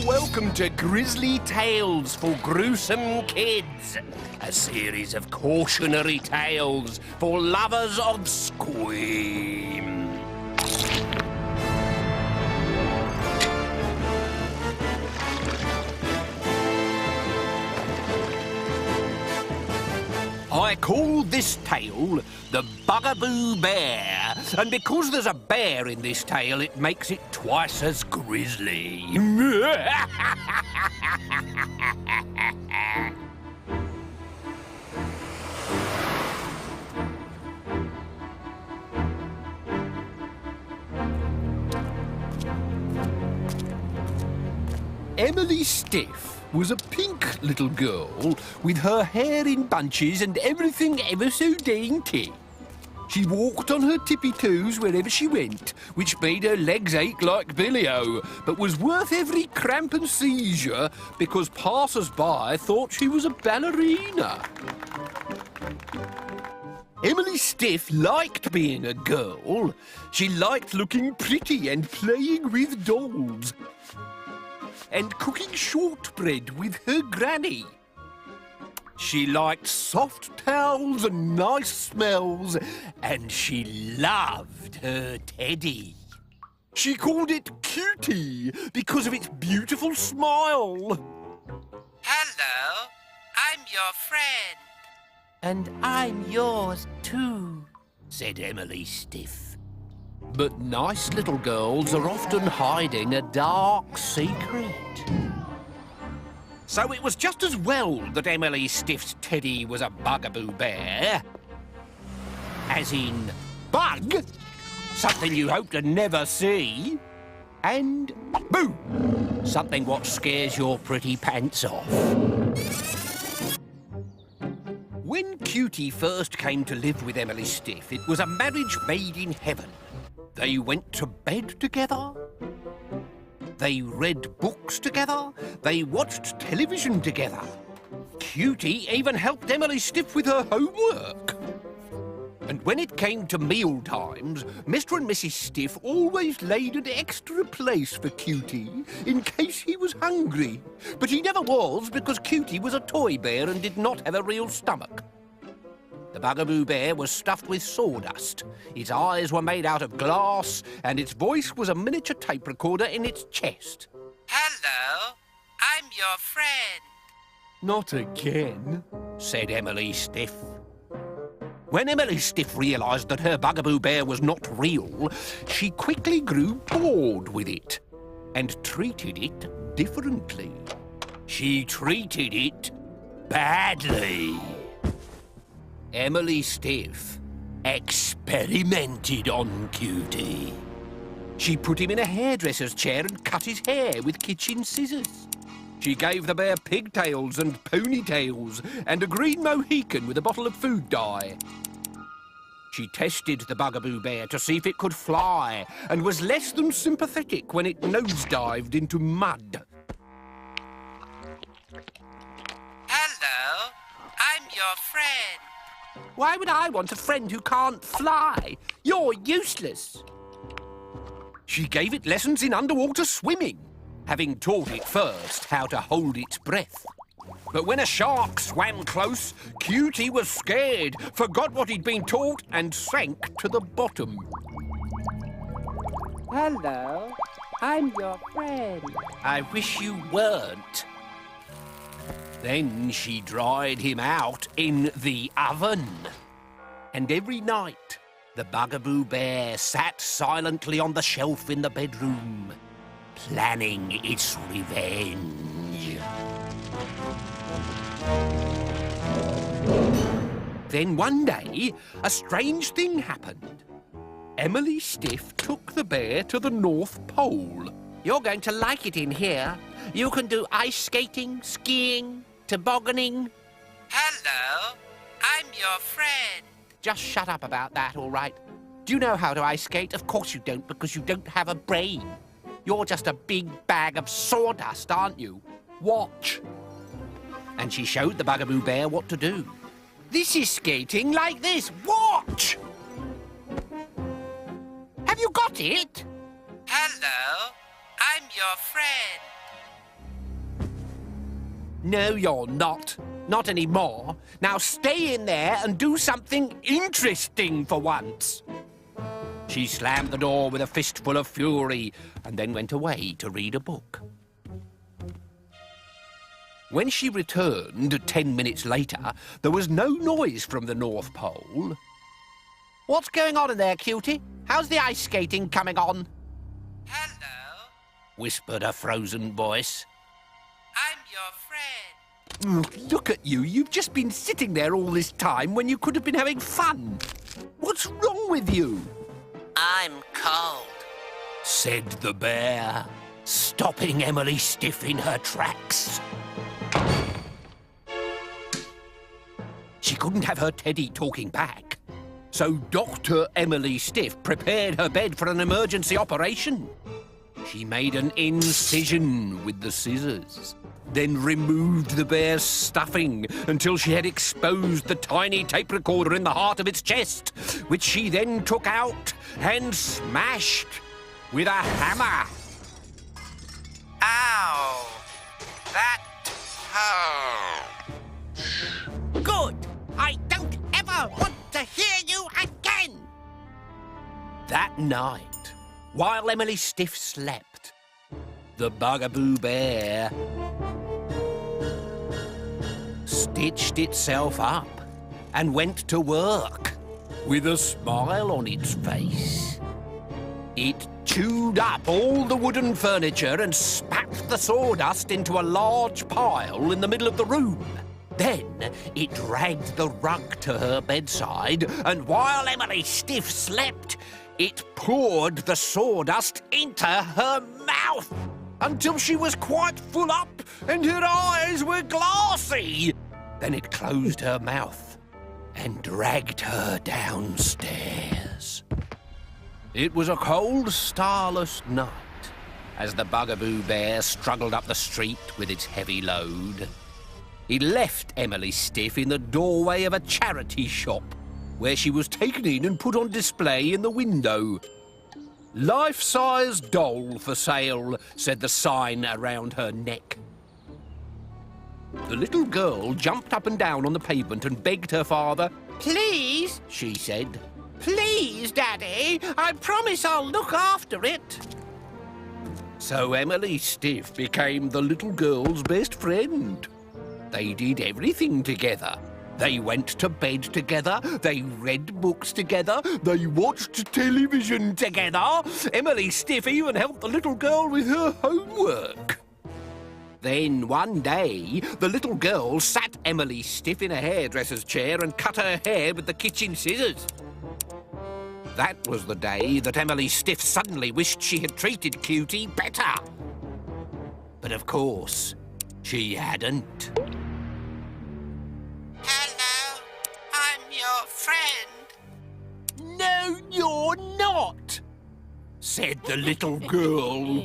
welcome to Grizzly Tales for Gruesome Kids, a series of cautionary tales for lovers of scream. I call this tale the Bugaboo Bear, and because there's a bear in this tale, it makes it twice as grisly. Emily Stiff was a pink little girl with her hair in bunches and everything ever so dainty. She walked on her tippy toes wherever she went, which made her legs ache like Billy-O, but was worth every cramp and seizure because passers-by thought she was a ballerina. Emily Stiff liked being a girl. She liked looking pretty and playing with dolls and cooking shortbread with her granny. She liked soft towels and nice smells, and she loved her teddy. She called it Cutie because of its beautiful smile. Hello, I'm your friend. And I'm yours too, said Emily Stiff. But nice little girls are often hiding a dark secret. So it was just as well that Emily Stiff's teddy was a Bugaboo Bear. As in, bug, something you hope to never see, and boo, something what scares your pretty pants off. When Cutie first came to live with Emily Stiff, it was a marriage made in heaven. They went to bed together. They read books together. They watched television together. Cutie even helped Emily Stiff with her homework. And when it came to meal times, Mr. and Mrs. Stiff always laid an extra place for Cutie in case he was hungry. But he never was, because Cutie was a toy bear and did not have a real stomach. The Bugaboo Bear was stuffed with sawdust. Its eyes were made out of glass, and its voice was a miniature tape recorder in its chest. Hello, I'm your friend. Not again, said Emily Stiff. When Emily Stiff realised that her Bugaboo Bear was not real, she quickly grew bored with it and treated it differently. She treated it badly. Emily Stiff experimented on Cutie. She put him in a hairdresser's chair and cut his hair with kitchen scissors. She gave the bear pigtails and ponytails and a green Mohican with a bottle of food dye. She tested the Bugaboo Bear to see if it could fly and was less than sympathetic when it nosedived into mud. Hello, I'm your friend. Why would I want a friend who can't fly? You're useless. She gave it lessons in underwater swimming, having taught it first how to hold its breath. But when a shark swam close, Cutie was scared, forgot what he'd been taught, and sank to the bottom. Hello, I'm your friend. I wish you weren't. Then she dried him out in the oven. And every night, the Bugaboo Bear sat silently on the shelf in the bedroom, planning its revenge. Then one day, a strange thing happened. Emily Stiff took the bear to the North Pole. You're going to like it in here. You can do ice skating, skiing, tobogganing. Hello, I'm your friend. Just shut up about that, all right? Do you know how to ice skate? Of course you don't, because you don't have a brain. You're just a big bag of sawdust, aren't you? Watch. And she showed the Bugaboo Bear what to do. This is skating like this. Watch! Have you got it? Hello, I'm your friend. No, you're not. Not anymore. Now stay in there and do something interesting for once. She slammed the door with a fistful of fury and then went away to read a book. When she returned 10 minutes later, there was no noise from the North Pole. What's going on in there, cutie? How's the ice skating coming on? Hello, Whispered a frozen voice. I'm your friend. Look at you. You've just been sitting there all this time when you could have been having fun. What's wrong with you? I'm cold. Said the bear, stopping Emily stiff in her tracks. She couldn't have her teddy talking back. So Dr. Emily Stiff prepared her bed for an emergency operation. She made an incision with the scissors, then removed the bear's stuffing until she had exposed the tiny tape recorder in the heart of its chest, which she then took out and smashed with a hammer. Ow! That hurt. Good! I don't ever want to hear you again! That night, while Emily Stiff slept, the Bugaboo bear stitched itself up and went to work with a smile on its face. It chewed up all the wooden furniture and spat the sawdust into a large pile in the middle of the room. Then it dragged the rug to her bedside, and while Emily Stiff slept, it poured the sawdust into her mouth until she was quite full up and her eyes were glassy. Then it closed her mouth and dragged her downstairs. It was a cold, starless night as the Bugaboo bear struggled up the street with its heavy load. He left Emily Stiff in the doorway of a charity shop, where she was taken in and put on display in the window. "Life-size doll for sale," said the sign around her neck. The little girl jumped up and down on the pavement and begged her father. "Please," she said. "Please, Daddy, I promise I'll look after it." So Emily Stiff became the little girl's best friend. They did everything together. They went to bed together, they read books together, they watched television together. Emily Stiff even helped the little girl with her homework. Then one day, the little girl sat Emily Stiff in a hairdresser's chair and cut her hair with the kitchen scissors. That was the day that Emily Stiff suddenly wished she had treated Cutie better. But of course, she hadn't. Hello, I'm your friend. "No, you're not," said the little girl.